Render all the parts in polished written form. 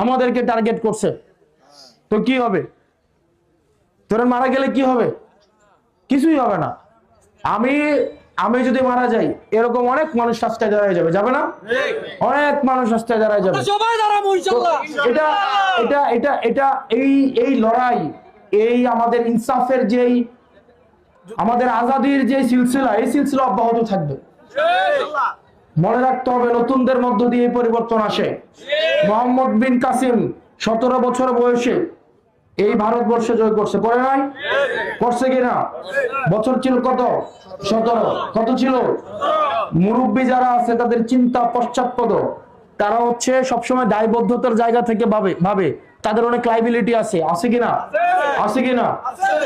আমাদেরকে টার্গেট করছে, তো কি হবে? তোরা মারা গেলে কি হবে? কিছুই হবে না। আমি আমি যদি মারা যাই, এরকম অনেক মানুষ রাস্তায় দাঁড়ায় যাবে, যাবে না? অনেক মানুষ রাস্তায় দাঁড়ায় যাবে। এটা এটা এটা এটা এই এই লড়াই, এই আমাদের ইনসাফের যেই, আমাদের আজাদির যে সিলসিলা, এই সিলসিলা অব্যাহত থাকবে। মনে রাখতে হবে, নতুনদের মধ্য দিয়ে পরিবর্তন আসে। মোহাম্মদ বিন কাসিম 17 বছর বয়সে এই ভারতবর্ষে জয় করছে, করে নাই? করছে কিনা? বছর ছিল কত? 17। কত ছিল? মুরব্বী যারা আছে তাদের চিন্তা পশ্চাৎপদ, তারা হচ্ছে সবসময় দায়বদ্ধতার জায়গা থেকে ভাবে তাদের অনেক লাইবিলিটি আছে, আছে কিনা? আছে কিনা?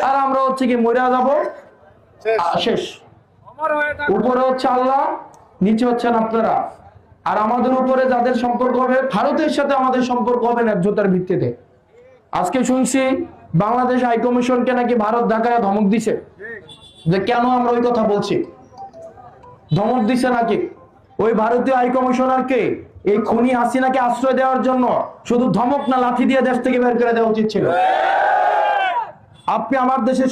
আর আমরা হচ্ছে কি মরে যাব, শেষ। উপরে হচ্ছে আল্লাহ, নিচে হচ্ছেন আপনারা। আর আমাদের উপরে যাদের সম্পর্ক হবে, ভারতের সাথে আমাদের সম্পর্ক হবে ন্যায্যতার ভিত্তিতে। আজকে শুনছি বাংলাদেশ হাইকমিশনকে নাকি ভারত ঢাকায় ধমক দিছে, যে কেন আমরা ওই কথা বলছি। ধমক দিছে নাকি ওই ভারতীয় হাইকমিশনারকে? এই খুনি হাসিনাকে আশ্রয় দেওয়ার জন্য শুধু ধমক না, লাঠি দিয়ে দেশ থেকে বের করে দেওয়া উচিত ছিল। আপনি আমার দেশের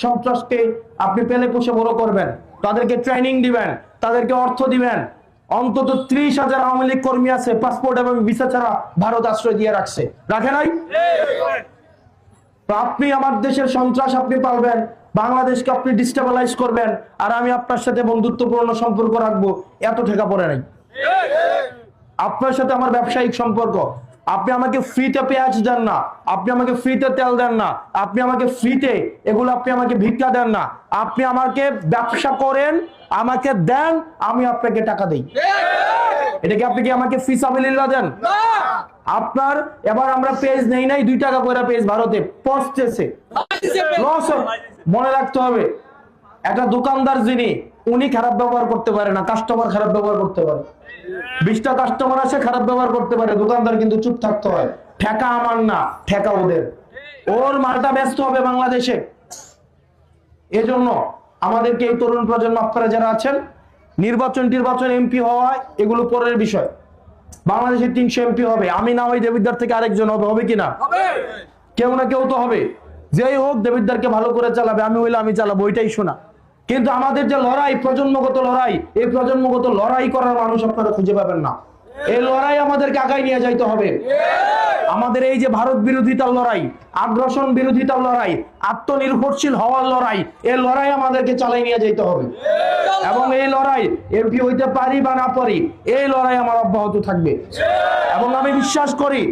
সন্ত্রাসকে আপনি পেলে পুষে বড় করবেন, তাদেরকে ট্রেনিং দিবেন, তাদেরকে অর্থ দিবেন। অন্তত 30,000 আওয়ামী লীগ কর্মী আছে পাসপোর্ট এবং ভিসা ছাড়া ভারত আশ্রয় দিয়ে রাখছে, রাখে নাই? আপনি আমার দেশের সন্ত্রাস আপনি পালবেন, বাংলাদেশকে আপনি ডিস্টেবিলাইজ করবেন, আর আমি আপনার সাথে বন্ধুত্বপূর্ণ সম্পর্ক রাখবো, এত ঠেকা পড়ে নাই। আপনার সাথে আমার ব্যবসায়িক সম্পর্ক, আপনি আমাকে ফ্রিতে পেঁয়াজ দেন না, আপনি আমাকে ফ্রিতে তেল দেন না, আপনি আমাকে ফ্রিতে এগুলো আপনি আমাকে ভিক্ষা দেন না, আপনি আমাকে ব্যবসা করেন, আমাকে দেন, আমি আপনাকে টাকা দেই। এটা কি আপনি কি আমাকে ফিসাবিলিল্লাহ দেন? আপনার এবার আমরা পেজ নেই নাই, 2 টাকা করে পেজ ভারতে পৌঁছতেছে, লস। মনে রাখতে হবে, একটা দোকানদার যিনি, উনি খারাপ ব্যবহার করতে পারে না, কাস্টমার খারাপ ব্যবহার করতে পারে। 20টা কাস্টমার আসে, খারাপ ব্যবহার করতে পারে, দোকানদার কিন্তু চুপ থাকতে হয়। ঠেকা আমার না, ঠেকা ওদের। ওর মালটা ব্যস্ত হবে বাংলাদেশে। এজন্য আমাদেরকে এই তরুণ প্রজন্ম, আপনারা যারা আছেন, নির্বাচন এমপি হওয়া এগুলো পরের বিষয়। বাংলাদেশে 300 এমপি হবে, আমি না হই দেবিদ্বার থেকে আরেকজন হবে, হবে কিনা? কেউ না কেউ তো হবে। যেই হোক দেবিদ্বারকে ভালো করে চালাবে, আমি হইলে আমি চালাবো, ওইটাই শোনা। কিন্তু আমাদের যে লড়াই, প্রজন্মগত লড়াই, এই প্রজন্মগত লড়াই করার মানুষ আপনারা খুঁজে পাবেন না। এই লড়াই আমাদেরকে আগায় নিয়ে যাইতে হবে। আমাদের এই যে ভারত বিরোধিতার লড়াই, আগ্রাসন বিরোধিতার লড়াই, আত্মনির্ভরশীল হওয়ার লড়াই, এই লড়াই আমাদেরকে চালাই নিয়ে যাইতে হবে। এবং এই লড়াই এমপি হইতে পারি বা না পারি, এই লড়াই আমার অব্যাহত থাকবে। এবং আমি বিশ্বাস করি